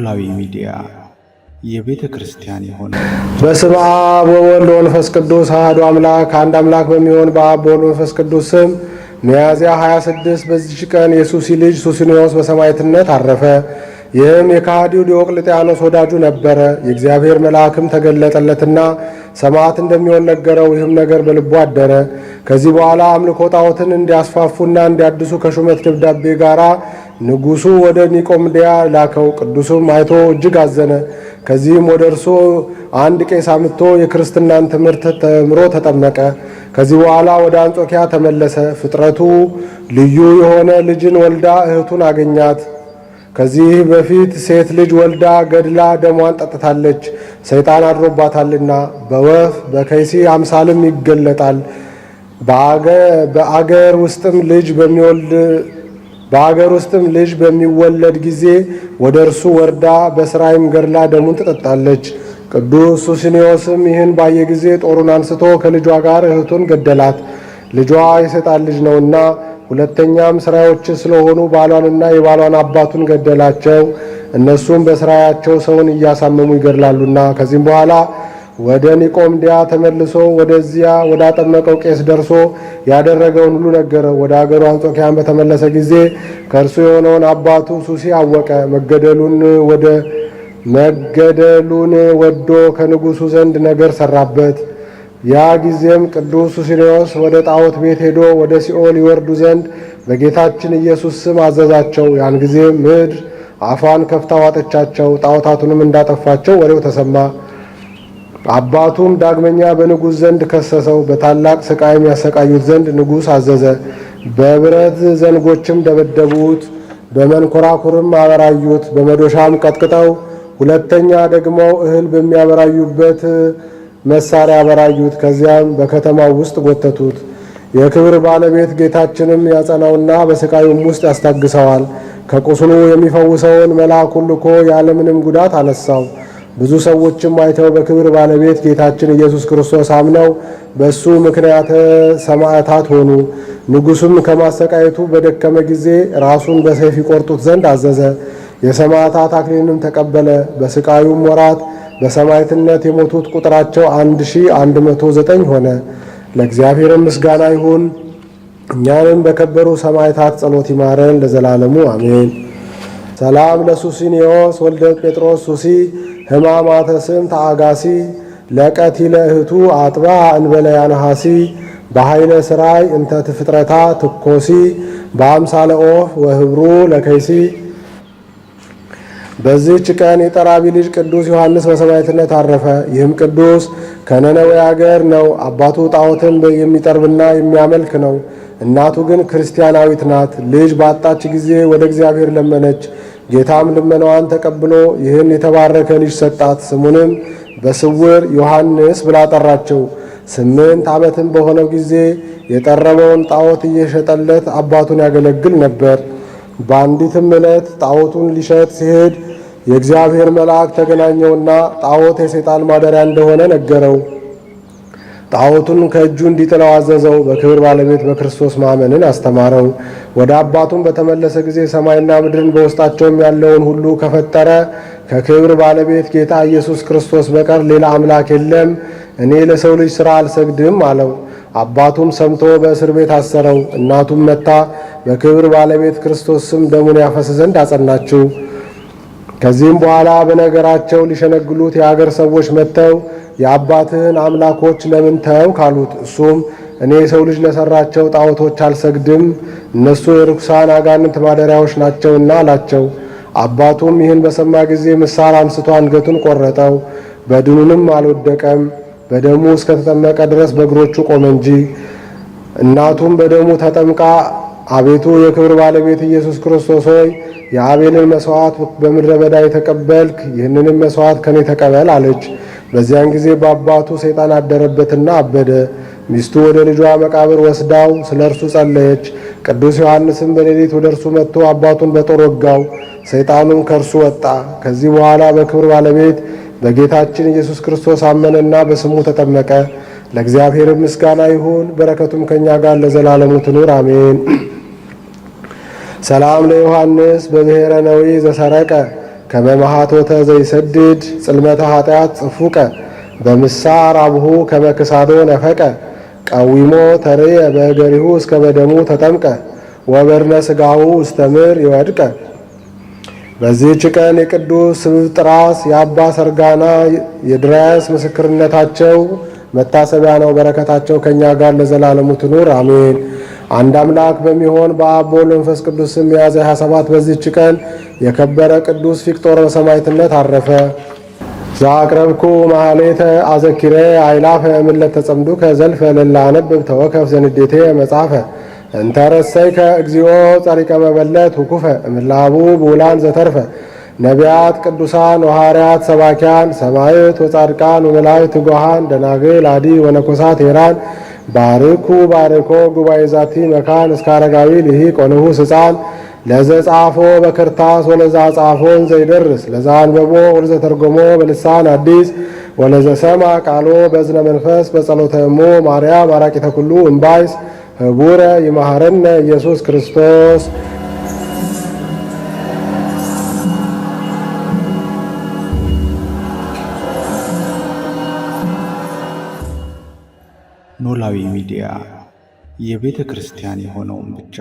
ኖላዊ ሚዲያ የቤተ ክርስቲያን የሆነ በስመ አብ ወወልድ ወመንፈስ ቅዱስ አሐዱ አምላክ አንድ አምላክ በሚሆን በአብ በወልድ ወመንፈስ ቅዱስ ስም ሚያዝያ 26 በዚች ቀን የሱሲ ልጅ ሱስንዮስ በሰማዕትነት አረፈ። ይህም የከሃዲው ዲዮቅልጥያኖስ ወዳጁ ነበረ። የእግዚአብሔር መልአክም ተገለጠለትና ሰማዕት እንደሚሆን ነገረው። ይህም ነገር በልቡ አደረ። ከዚህ በኋላ አምልኮ ጣዖትን እንዲያስፋፉና እንዲያድሱ ከሹመት ደብዳቤ ጋር ንጉሡ ወደ ኒቆምድያ ላከው። ቅዱሱም አይቶ እጅግ አዘነ። ከዚህም ወደ እርሱ አንድ ቄስ አምጥቶ የክርስትናን ትምህርት ተምሮ ተጠመቀ። ከዚህ በኋላ ወደ አንጾኪያ ተመለሰ። ፍጥረቱ ልዩ የሆነ ልጅን ወልዳ እህቱን አገኛት። ከዚህ በፊት ሴት ልጅ ወልዳ ገድላ ደሟን ጠጥታለች፣ ሰይጣን አድሮባታልና። በወፍ በከይሲ አምሳልም ይገለጣል። በአገር ውስጥም ልጅ በሚወለድ ጊዜ ወደ እርሱ ወርዳ በስራይም ገድላ ደሙን ትጠጣለች። ቅዱስ ሱስንዮስም ይህን ባየ ጊዜ ጦሩን አንስቶ ከልጇ ጋር እህቱን ገደላት። ልጇ የሰይጣን ልጅ ነውና። ሁለተኛም ስራዮች ስለሆኑ ባሏንና የባሏን አባቱን ገደላቸው። እነሱም በስራያቸው ሰውን እያሳመሙ ይገድላሉና። ከዚህም በኋላ ወደ ኒቆምድያ ተመልሶ ወደዚያ ወዳጠመቀው ቄስ ደርሶ ያደረገውን ሁሉ ነገረው። ወደ አገሩ አንጾኪያን በተመለሰ ጊዜ ከእርሱ የሆነውን አባቱ ሱሲ አወቀ። መገደሉን ወዶ ከንጉሡ ዘንድ ነገር ሰራበት። ያ ጊዜም ቅዱስ ሱስንዮስ ወደ ጣዖት ቤት ሄዶ ወደ ሲኦል ይወርዱ ዘንድ በጌታችን ኢየሱስ ስም አዘዛቸው። ያን ጊዜ ምድር አፏን ከፍታ ዋጠቻቸው፣ ጣዖታቱንም እንዳጠፋቸው ወሬው ተሰማ። አባቱም ዳግመኛ በንጉሥ ዘንድ ከሰሰው። በታላቅ ስቃይም ያሰቃዩት ዘንድ ንጉሥ አዘዘ። በብረት ዘንጎችም ደበደቡት፣ በመንኮራኩርም አበራዩት፣ በመዶሻም ቀጥቅጠው ሁለተኛ ደግሞ እህል በሚያበራዩበት መሳሪያ አበራዩት። ከዚያም በከተማው ውስጥ ጎተቱት። የክብር ባለቤት ጌታችንም ያጸናውና በስቃዩም ውስጥ ያስታግሰዋል። ከቁስሉ የሚፈውሰውን መልአኩን ልኮ ያለምንም ጉዳት አነሳው። ብዙ ሰዎችም አይተው በክብር ባለቤት ጌታችን ኢየሱስ ክርስቶስ አምነው በእሱ ምክንያተ ሰማዕታት ሆኑ። ንጉሡም ከማሰቃየቱ በደከመ ጊዜ ራሱን በሰይፍ ይቆርጡት ዘንድ አዘዘ። የሰማዕታት አክሊልንም ተቀበለ። በስቃዩም ወራት በሰማዕትነት የሞቱት ቁጥራቸው 1109 ሆነ። ለእግዚአብሔርም ምስጋና ይሁን። እኛንም በከበሩ ሰማዕታት ጸሎት ይማረን ለዘላለሙ አሜን። ሰላም ለሱስንዮስ ወልደ ጴጥሮስ ሱሲ ሕማማተ ስም ተአጋሲ ለቀቲለ እህቱ አጥባ እንበለ ያነሐሲ በኃይለ ስራይ እንተ ትፍጥረታ ትኮሲ በአምሳለ ኦፍ ወህብሩ ለከይሲ። በዚህች ቀን የጠራቢ ልጅ ቅዱስ ዮሐንስ በሰማዕትነት አረፈ። ይህም ቅዱስ ከነነዌ አገር ነው። አባቱ ጣዖትን የሚጠርብና የሚያመልክ ነው። እናቱ ግን ክርስቲያናዊት ናት። ልጅ ባጣች ጊዜ ወደ እግዚአብሔር ለመነች። ጌታም ልመናዋን ተቀብሎ ይህን የተባረከ ልጅ ሰጣት። ስሙንም በስውር ዮሐንስ ብላ ጠራቸው። 8 ዓመትም በሆነው ጊዜ የጠረበውን ጣዖት እየሸጠለት አባቱን ያገለግል ነበር። በአንዲትም ዕለት ጣዖቱን ሊሸጥ ሲሄድ የእግዚአብሔር መልአክ ተገናኘውና ጣዖት የሰይጣን ማደሪያ እንደሆነ ነገረው። ጣዖቱን ከእጁ እንዲጥለው አዘዘው። በክብር ባለቤት በክርስቶስ ማመንን አስተማረው። ወደ አባቱም በተመለሰ ጊዜ ሰማይና ምድርን በውስጣቸውም ያለውን ሁሉ ከፈጠረ ከክብር ባለቤት ጌታ ኢየሱስ ክርስቶስ በቀር ሌላ አምላክ የለም፣ እኔ ለሰው ልጅ ሥራ አልሰግድም አለው። አባቱም ሰምቶ በእስር ቤት አሰረው። እናቱም መታ በክብር ባለቤት ክርስቶስ ስም ደሙን ያፈስ ዘንድ አጸናችው። ከዚህም በኋላ በነገራቸው ሊሸነግሉት የአገር ሰዎች መጥተው የአባትህን አምላኮች ለምን ተው ካሉት፣ እሱም እኔ የሰው ልጅ ለሠራቸው ጣዖቶች አልሰግድም፣ እነሱ የርኩሳን አጋንንት ማደሪያዎች ናቸውና አላቸው። አባቱም ይህን በሰማ ጊዜ ምሳር አንስቶ አንገቱን ቆረጠው። በድኑንም አልወደቀም፣ በደሙ እስከተጠመቀ ድረስ በእግሮቹ ቆመ እንጂ። እናቱም በደሙ ተጠምቃ አቤቱ የክብር ባለቤት ኢየሱስ ክርስቶስ ሆይ የአቤልን መሥዋዕት በምድረ በዳ የተቀበልክ ይህንንም መሥዋዕት ከኔ ተቀበል አለች። በዚያን ጊዜ በአባቱ ሰይጣን አደረበትና አበደ። ሚስቱ ወደ ልጇ መቃብር ወስዳው ስለ እርሱ ጸለየች። ቅዱስ ዮሐንስም በሌሊት ወደ እርሱ መጥቶ አባቱን በጦር ወጋው። ሰይጣኑም ከእርሱ ወጣ። ከዚህ በኋላ በክብር ባለቤት በጌታችን ኢየሱስ ክርስቶስ አመነና በስሙ ተጠመቀ። ለእግዚአብሔር ምስጋና ይሁን፣ በረከቱም ከኛ ጋር ለዘላለሙ ትኑር አሜን። ሰላም ለዮሐንስ በብሔረ ነዊ ዘሰረቀ ከመማሃቶተ ዘይሰድድ ጽልመተ ኃጢአት ጽፉቀ በምሳር አብሁ ከመክሳዶ ነፈቀ ቀዊሞ ተርየ በእገሪሁ እስከ በደሙ ተጠምቀ ወበርነ ሥጋሁ ውስተ ምድር ይወድቀ። በዚህች ቀን የቅዱስ ስብጥራስ የአባ ሰርጋና የድራያስ ምስክርነታቸው መታሰቢያ ነው። በረከታቸው ከእኛ ጋር ለዘላለሙ ትኑር አሜን። አንድ አምላክ በሚሆን በአብ በወልድ በመንፈስ ቅዱስ ስም ሚያዝያ 27 በዚህች ቀን የከበረ ቅዱስ ፊቅጦር በሰማዕትነት አረፈ። ዘአቅረብኩ ማህሌተ አዘኪሬ አይላፈ እምለት ተጸምዱከ ዘልፈ ለላ አነብብ ተወከፍ ዘንዴቴ መጻፈ እንተረሰይከ እግዚኦ ጸሪቀ መበለት ውኩፈ እምላቡ ብውላን ዘተርፈ ነቢያት ቅዱሳን ወሐዋርያት ሰባኪያን ሰማዕት ወጻድቃን ወመላእክት ትጉሃን ደናግል አዲ ወነኮሳት ሄራን ባርኩ ባርኮ ጉባኤ ዛቲ መካን እስከ አረጋዊ ልሂቅ ወንዑስ ሕፃን ለዘ ጻፎ በክርታስ ወለዛ ጻፎን ዘይደርስ ለዛ አንበቦ ወለዘ ተርጎሞ በልሳን አዲስ ወለዘ ሰማ ቃሎ በዝነ መንፈስ በጸሎተ እሙ ማርያም አራቂተ ኩሉ እምባይስ ህቡረ ይመሐረነ ኢየሱስ ክርስቶስ። ኖላዊ ሚዲያ የቤተ ክርስቲያን የሆነውን ብቻ